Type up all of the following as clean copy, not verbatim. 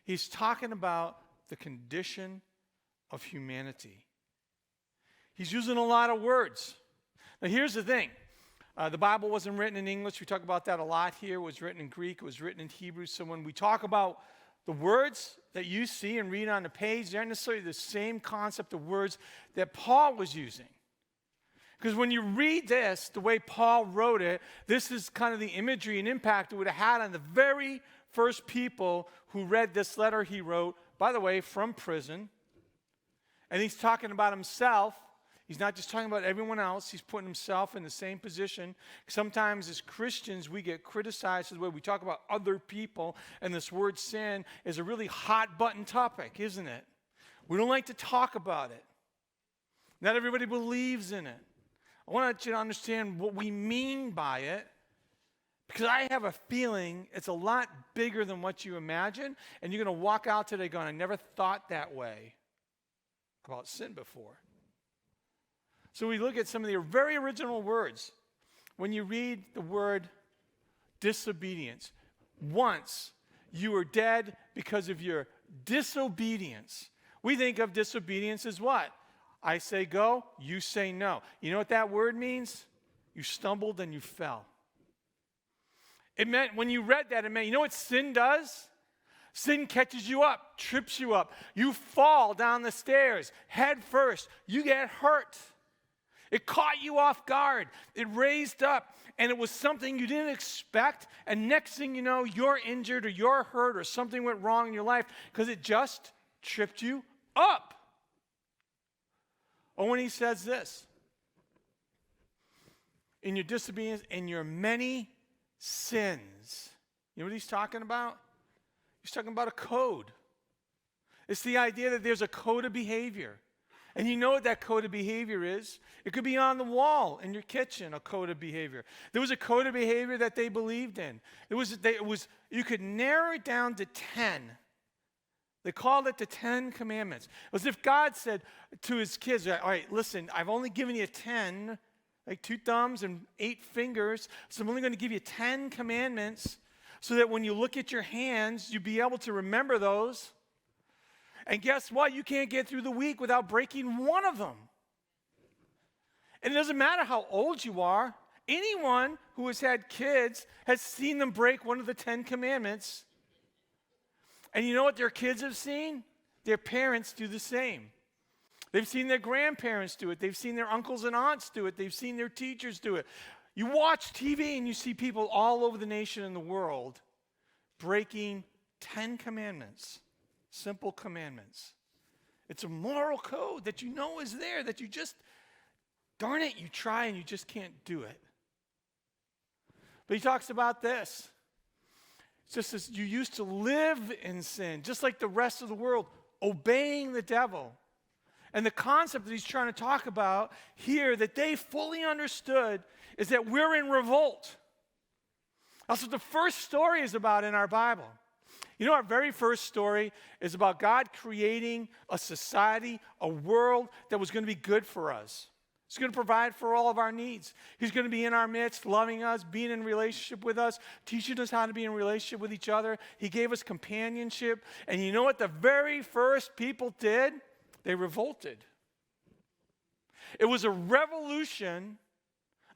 He's talking about the condition of humanity. He's using a lot of words. Now, here's the thing. The Bible wasn't written in English. We talk about that a lot here. It was written in Greek. It was written in Hebrew. So when we talk about the words that you see and read on the page, they aren't necessarily the same concept of words that Paul was using. Because when you read this, the way Paul wrote it, this is kind of the imagery and impact it would have had on the very first people who read this letter he wrote, by the way, from prison. And he's talking about himself. He's not just talking about everyone else. He's putting himself in the same position. Sometimes as Christians, we get criticized for the way we talk about other people, and this word sin is a really hot-button topic, isn't it? We don't like to talk about it. Not everybody believes in it. I want you to understand what we mean by it, because I have a feeling it's a lot bigger than what you imagine, and you're going to walk out today going, I never thought that way about sin before. So we look at some of the very original words. When you read the word disobedience, once you were dead because of your disobedience. We think of disobedience as what? I say go, you say no. You know what that word means? You stumbled and you fell. It meant, when you read that, it meant, you know what sin does? Sin catches you up, trips you up. You fall down the stairs, head first. You get hurt. It caught you off guard. It raised up, and it was something you didn't expect. And next thing you know, you're injured or you're hurt or something went wrong in your life because it just tripped you up. Or when he says this, in your disobedience, in your many sins. You know what he's talking about? He's talking about a code. It's the idea that there's a code of behavior. And you know what that code of behavior is? It could be on the wall in your kitchen, a code of behavior. There was a code of behavior that they believed in. You could narrow it down to 10. They called it the 10 Commandments. It was as if God said to his kids, all right, listen, I've only given you 10, like 2 thumbs and 8 fingers, so I'm only going to give you 10 commandments so that when you look at your hands, you'll be able to remember those. And guess what? You can't get through the week without breaking one of them. And it doesn't matter how old you are. Anyone who has had kids has seen them break one of the 10 Commandments. And you know what their kids have seen? Their parents do the same. They've seen their grandparents do it. They've seen their uncles and aunts do it. They've seen their teachers do it. You watch TV and you see people all over the nation and the world breaking 10 commandments. Simple commandments. It's a moral code that you know is there, that you just, darn it, you try and you just can't do it. But he talks about this. It's just as you used to live in sin, just like the rest of the world, obeying the devil. And the concept that he's trying to talk about here that they fully understood is that we're in revolt. That's what the first story is about in our Bible. You know, our very first story is about God creating a society, a world that was going to be good for us. He's going to provide for all of our needs. He's going to be in our midst, loving us, being in relationship with us, teaching us how to be in relationship with each other. He gave us companionship. And you know what the very first people did? They revolted. It was a revolution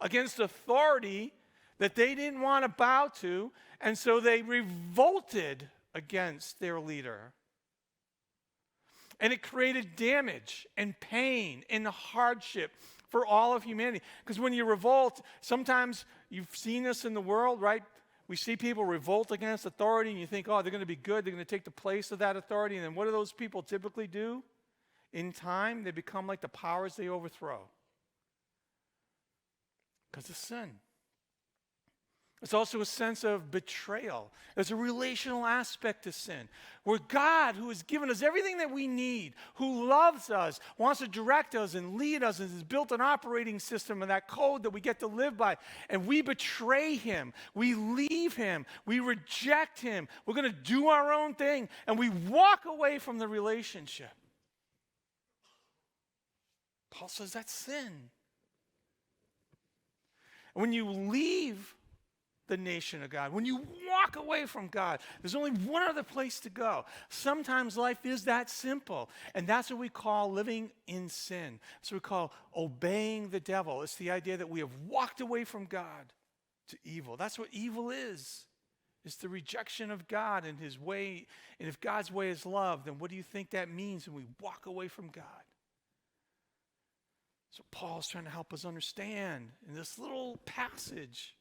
against authority that they didn't want to bow to, and so they revolted against their leader. And it created damage and pain and hardship for all of humanity. Because when you revolt, sometimes you've seen this in the world, right? We see people revolt against authority, and you think, oh, they're going to be good. They're going to take the place of that authority. And then what do those people typically do? In time, they become like the powers they overthrow. Because of sin. It's also a sense of betrayal. There's a relational aspect to sin, where God, who has given us everything that we need, who loves us, wants to direct us and lead us, and has built an operating system and that code that we get to live by, and we betray him, we leave him, we reject him, we're going to do our own thing, and we walk away from the relationship. Paul says that's sin. When you leave the nation of God, when you walk away from God, there's only one other place to go. Sometimes life is that simple. And that's what we call living in sin. That's what we call obeying the devil. It's the idea that we have walked away from God to evil. That's what evil is. It's the rejection of God and his way. And if God's way is love, then what do you think that means when we walk away from God? So Paul's trying to help us understand in this little passage